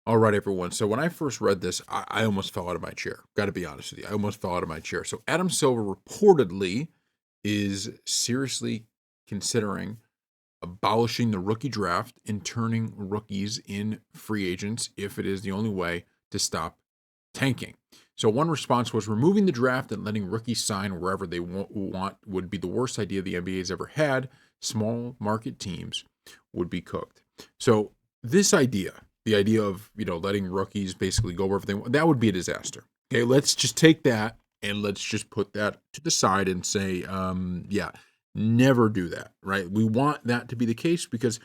All right, everyone. So when I first read this, I almost fell out of my chair. Got to be honest with you. I almost fell out of my chair. So Adam Silver reportedly is seriously considering abolishing the rookie draft and turning rookies in free agents if it is the only way to stop tanking. So one response was removing the draft and letting rookies sign wherever they want would be the worst idea the NBA has ever had. Small market teams would be cooked. So this idea, the idea of letting rookies basically go wherever they want, that would be a disaster. Okay, let's just take that and let's just put that to the side and say, yeah, never do that. Right? We want that to be the case because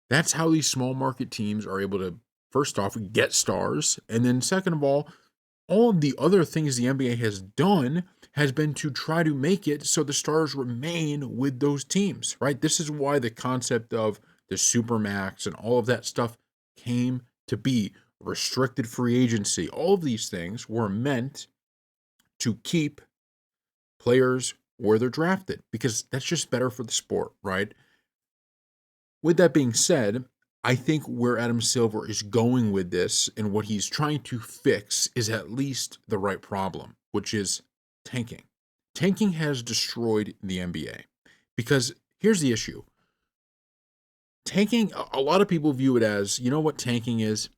that's how these small market teams are able to, first off, get stars, and then second of all of the other things the NBA has done has been to try to make it so the stars remain with those teams, right? This is why the concept of the Supermax and all of that stuff came to be. Restricted free agency, all of these things were meant to keep players where they're drafted because that's just better for the sport, right? With that being said, I think where Adam Silver is going with this and what he's trying to fix is at least the right problem, which is tanking. Tanking has destroyed the NBA because here's the issue. Tanking, a lot of people view it as, you know what tanking is?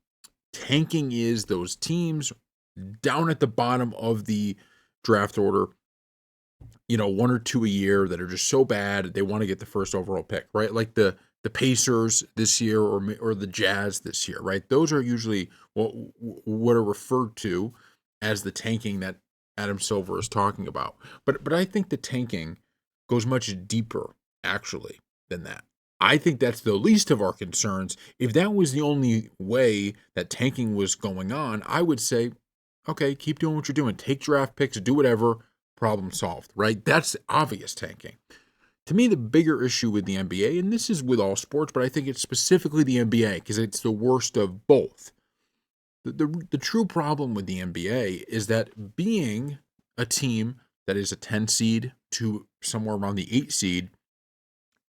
Tanking is those teams down at the bottom of the draft order, one or two a year that are just so bad they want to get the first overall pick, right? Like the Pacers this year or the Jazz this year, right? Those are usually what are referred to as the tanking that Adam Silver is talking about. But I think the tanking goes much deeper actually than that. I think that's the least of our concerns. If that was the only way that tanking was going on, I would say, okay, keep doing what you're doing. Take draft picks, do whatever, problem solved, right? That's obvious tanking. To me, the bigger issue with the NBA, and this is with all sports, but I think it's specifically the NBA because it's the worst of both. The true problem with the NBA is that being a team that is a 10 seed to somewhere around the 8 seed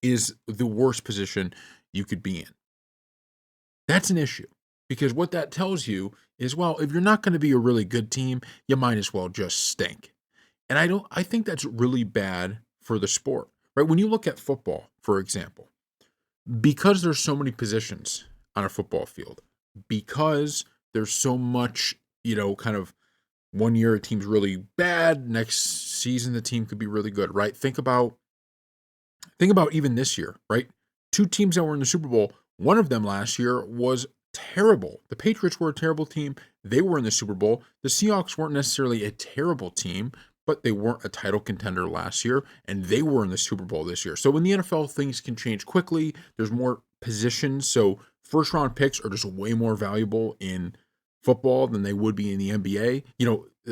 is the worst position you could be in. That's an issue because what that tells you is, well, if you're not going to be a really good team, you might as well just stink. And I think that's really bad for the sport. Right? When you look at football, for example, because there's so many positions on a football field, because there's so much, kind of one year a team's really bad, next season the team could be really good, right? Think about even this year, right? Two teams that were in the Super Bowl, one of them last year was terrible. The Patriots were a terrible team. They were in the Super Bowl. The Seahawks weren't necessarily a terrible team, but they weren't a title contender last year, and they were in the Super Bowl this year. So in the NFL, things can change quickly. There's more positions. So first round picks are just way more valuable in football than they would be in the NBA.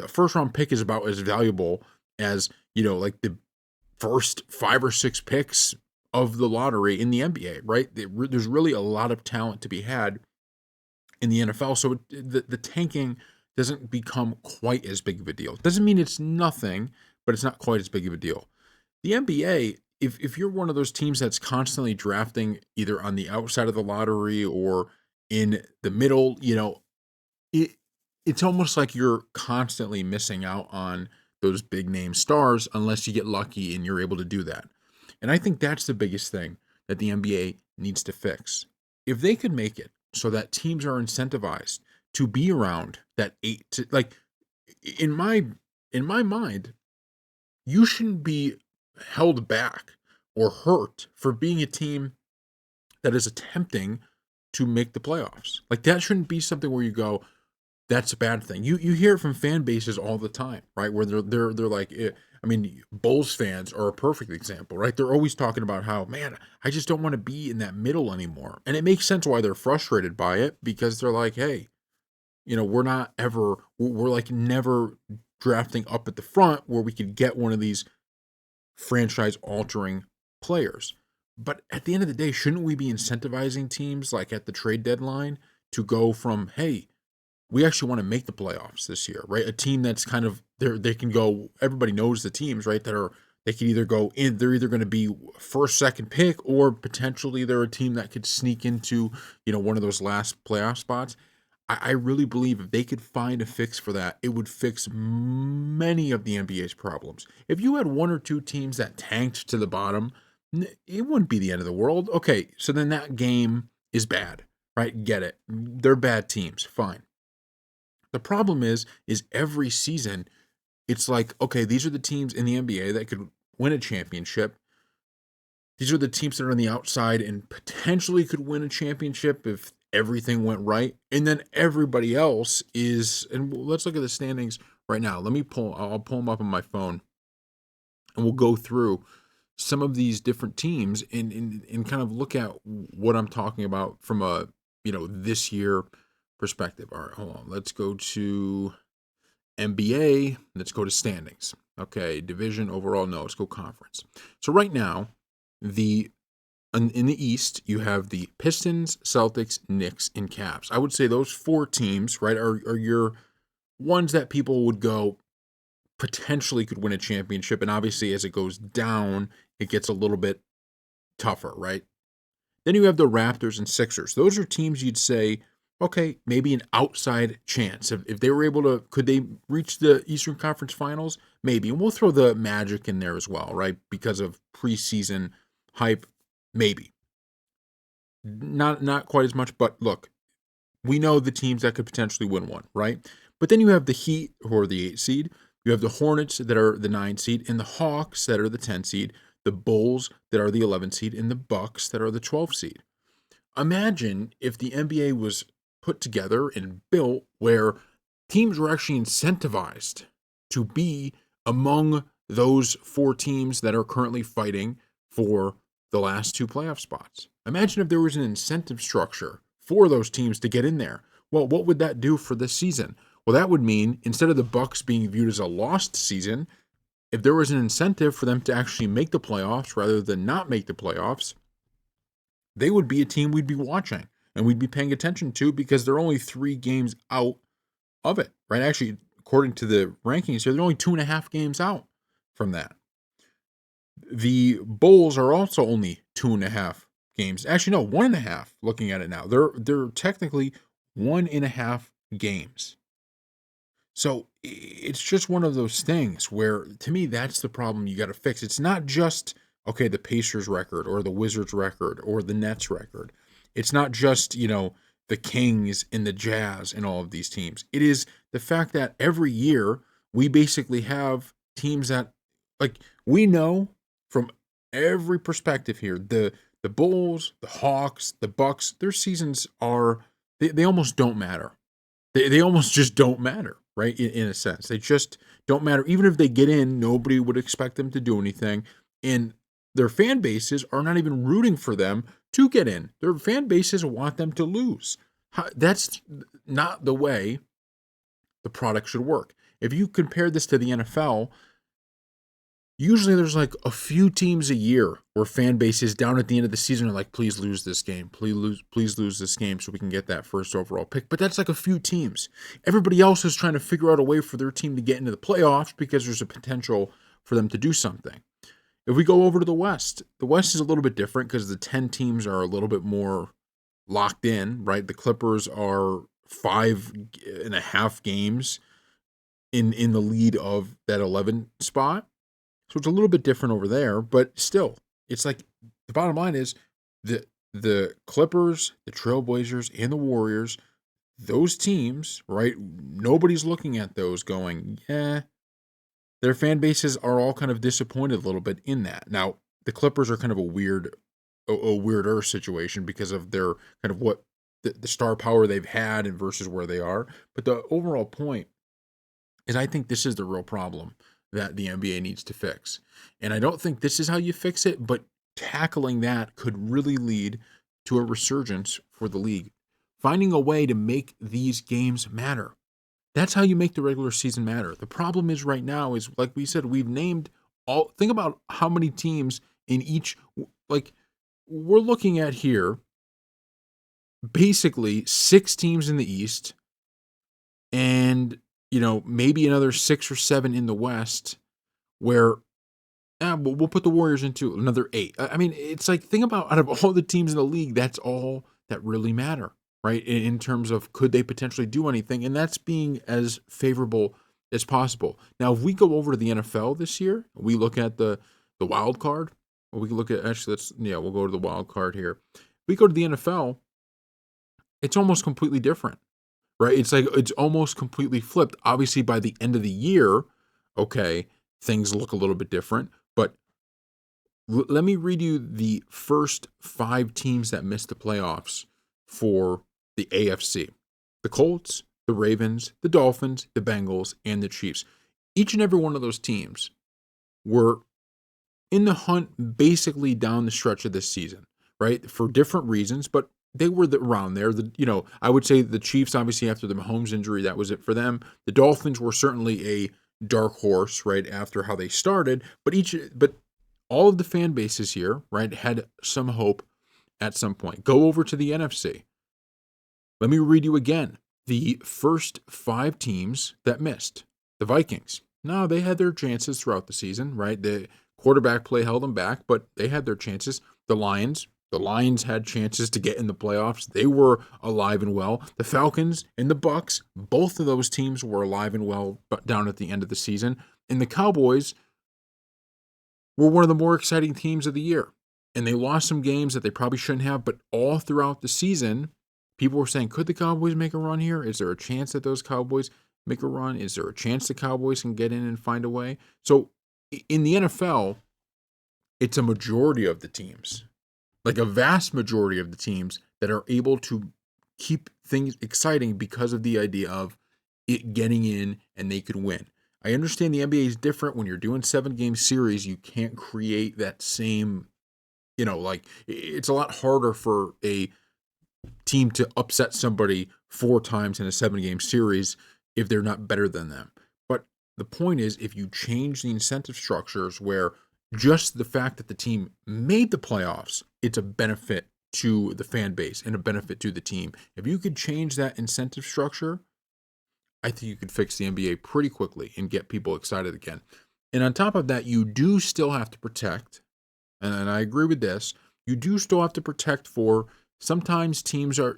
A first round pick is about as valuable as, like the first 5 or 6 picks of the lottery in the NBA, right? There's really a lot of talent to be had in the NFL. So the tanking doesn't become quite as big of a deal. Doesn't mean it's nothing, but it's not quite as big of a deal. The NBA, if you're one of those teams that's constantly drafting either on the outside of the lottery or in the middle, it it's almost like you're constantly missing out on those big name stars unless you get lucky and you're able to do that. And I think that's the biggest thing that the NBA needs to fix. If they could make it so that teams are incentivized to be around that like in my mind, you shouldn't be held back or hurt for being a team that is attempting to make the playoffs. Like that shouldn't be something where you go, that's a bad thing. You hear it from fan bases all the time, right? Where they're like, I mean, Bulls fans are a perfect example, right? They're always talking about how, man, I just don't want to be in that middle anymore, and it makes sense why they're frustrated by it because they're like, hey, we're like never drafting up at the front where we could get one of these franchise altering players. But at the end of the day, shouldn't we be incentivizing teams like at the trade deadline to go from, hey, we actually want to make the playoffs this year, right? A team that's kind of they can go. Everybody knows the teams, right? They can either go in. They're either going to be first, second pick, or potentially they're a team that could sneak into one of those last playoff spots. I really believe if they could find a fix for that, it would fix many of the NBA's problems. If you had one or two teams that tanked to the bottom, it wouldn't be the end of the world. Okay, so then that game is bad, right? Get it. They're bad teams. Fine. The problem is every season, it's like, okay, these are the teams in the NBA that could win a championship. These are the teams that are on the outside and potentially could win a championship if everything went right. And then everybody else is, and let's look at the standings right now. I'll pull them up on my phone and we'll go through some of these different teams and kind of look at what I'm talking about from a, this year perspective. All right, hold on. Let's go to NBA. Let's go to standings. Okay, division overall. No, let's go conference. So right now, in the East, you have the Pistons, Celtics, Knicks, and Cavs. I would say those four teams, right, are your ones that people would go potentially could win a championship. And obviously, as it goes down, it gets a little bit tougher, right? Then you have the Raptors and Sixers. Those are teams you'd say, okay, maybe an outside chance. If they were able to, could they reach the Eastern Conference Finals? Maybe. And we'll throw the Magic in there as well, right? Because of preseason hype, maybe. Not quite as much, but look, we know the teams that could potentially win one, right? But then you have the Heat, who are the 8 seed. You have the Hornets that are the 9 seed, and the Hawks that are the 10 seed, the Bulls that are the 11 seed, and the Bucks that are the 12 seed. Imagine if the NBA was put together and built where teams were actually incentivized to be among those four teams that are currently fighting for the last two playoff spots. Imagine if there was an incentive structure for those teams to get in there. Well, what would that do for this season? Well, that would mean instead of the Bucks being viewed as a lost season, if there was an incentive for them to actually make the playoffs rather than not make the playoffs, they would be a team we'd be watching and we'd be paying attention to because they're only 3 games out of it, right? Actually, according to the rankings here, they're only 2.5 games out from that. The Bulls are also only 2.5 games. Actually, no, 1.5. Looking at it now, they're technically 1.5 games. So it's just one of those things where, to me, that's the problem you got to fix. It's not just, okay, the Pacers record or the Wizards record or the Nets record. It's not just, the Kings and the Jazz and all of these teams. It is the fact that every year we basically have teams that, like, we know from every perspective here, the Bulls, the Hawks, the Bucks, their seasons are, they almost don't matter. They almost just don't matter, right? In a sense, they just don't matter. Even if they get in, nobody would expect them to do anything. And their fan bases are not even rooting for them to get in. Their fan bases want them to lose. That's not the way the product should work. If you compare this to the NFL, usually there's like a few teams a year where fan bases down at the end of the season are like, please lose this game. Please lose this game so we can get that first overall pick. But that's like a few teams. Everybody else is trying to figure out a way for their team to get into the playoffs because there's a potential for them to do something. If we go over to the West is a little bit different because the 10 teams are a little bit more locked in, right? The Clippers are 5.5 games in the lead of that 11 spot. So it's a little bit different over there, but still, it's like the bottom line is the Clippers, the Trailblazers, and the Warriors, those teams, right? Nobody's looking at those going, yeah. Their fan bases are all kind of disappointed a little bit in that. Now, the Clippers are kind of a weirder situation because of their kind of what the star power they've had and versus where they are. But the overall point is I think this is the real problem that the NBA needs to fix. And I don't think this is how you fix it, but tackling that could really lead to a resurgence for the league. Finding a way to make these games matter. That's how you make the regular season matter. The problem is right now is, like we said, we've named all, think about how many teams in each, like we're looking at here, basically 6 teams in the East and maybe another 6 or 7 in the West where we'll put the Warriors into another 8. I mean, it's like, think about out of all the teams in the league, that's all that really matter, right? In terms of could they potentially do anything, and that's being as favorable as possible. Now, if we go over to the NFL this year, we look at the wild card. Or we can look at actually we'll go to the wild card here. We go to the NFL, it's almost completely different, right? It's like it's almost completely flipped. Obviously, by the end of the year, okay, things look a little bit different. But let me read you the first 5 teams that missed the playoffs for the AFC: the Colts, the Ravens, the Dolphins, the Bengals, and the Chiefs. Each and every one of those teams were in the hunt basically down the stretch of this season, right? For different reasons, but they were around there. I would say the Chiefs, obviously, after the Mahomes injury, that was it for them. The Dolphins were certainly a dark horse, right, after how they started, but all of the fan bases here, right, had some hope at some point. Go over to the NFC. Let me read you again the first 5 teams that missed. The Vikings. No, they had their chances throughout the season, right? The quarterback play held them back, but they had their chances. The Lions. The Lions had chances to get in the playoffs. They were alive and well. The Falcons and the Bucks, both of those teams were alive and well down at the end of the season. And the Cowboys were one of the more exciting teams of the year. And they lost some games that they probably shouldn't have, but all throughout the season, people were saying, could the Cowboys make a run here? Is there a chance that those Cowboys make a run? Is there a chance the Cowboys can get in and find a way? So in the NFL, it's a majority of the teams, like a vast majority of the teams that are able to keep things exciting because of the idea of it getting in and they could win. I understand the NBA is different. When you're doing 7-game series, you can't create that same, like it's a lot harder for a team to upset somebody 4 times in a 7-game series if they're not better than them. But the point is, if you change the incentive structures where just the fact that the team made the playoffs, it's a benefit to the fan base and a benefit to the team. If you could change that incentive structure, I think you could fix the NBA pretty quickly and get people excited again. And on top of that, you do still have to protect, and I agree with this, you do still have to protect for sometimes teams are,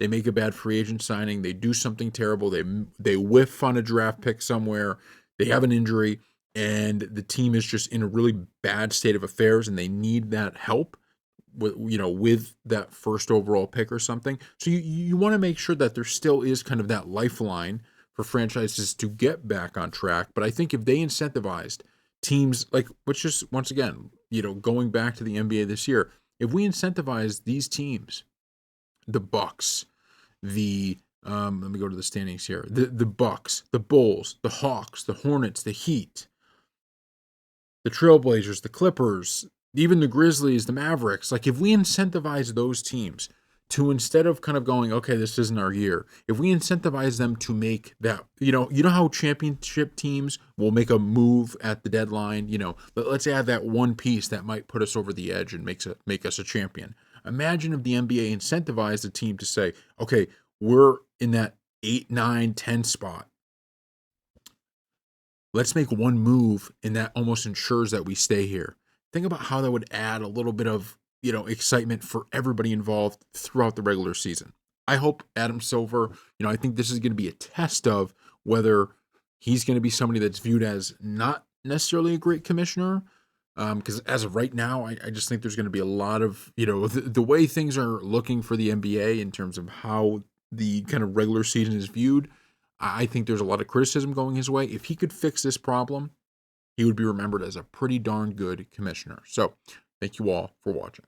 they make a bad free agent signing, they do something terrible, they whiff on a draft pick somewhere, they have an injury, and the team is just in a really bad state of affairs and they need that help with that first overall pick or something. So you want to make sure that there still is kind of that lifeline for franchises to get back on track. But I think if they incentivized teams like, which is once again, going back to the NBA this year, if we incentivize these teams, the Bucks, let me go to the standings here, the Bucks, the Bulls, the Hawks, the Hornets, the Heat, the Trailblazers, the Clippers, even the Grizzlies, the Mavericks, like if we incentivize those teams to, instead of kind of going, okay, this isn't our year, if we incentivize them to make that, how championship teams will make a move at the deadline, let's add that one piece that might put us over the edge and make us a champion. Imagine if the NBA incentivized a team to say, okay, we're in that 8, 9, 10 spot. Let's make one move, and that almost ensures that we stay here. Think about how that would add a little bit of, excitement for everybody involved throughout the regular season. I hope Adam Silver, I think this is going to be a test of whether he's going to be somebody that's viewed as not necessarily a great commissioner. Because as of right now, I just think there's going to be a lot of, the way things are looking for the NBA in terms of how the kind of regular season is viewed. I think there's a lot of criticism going his way. If he could fix this problem, he would be remembered as a pretty darn good commissioner. So thank you all for watching.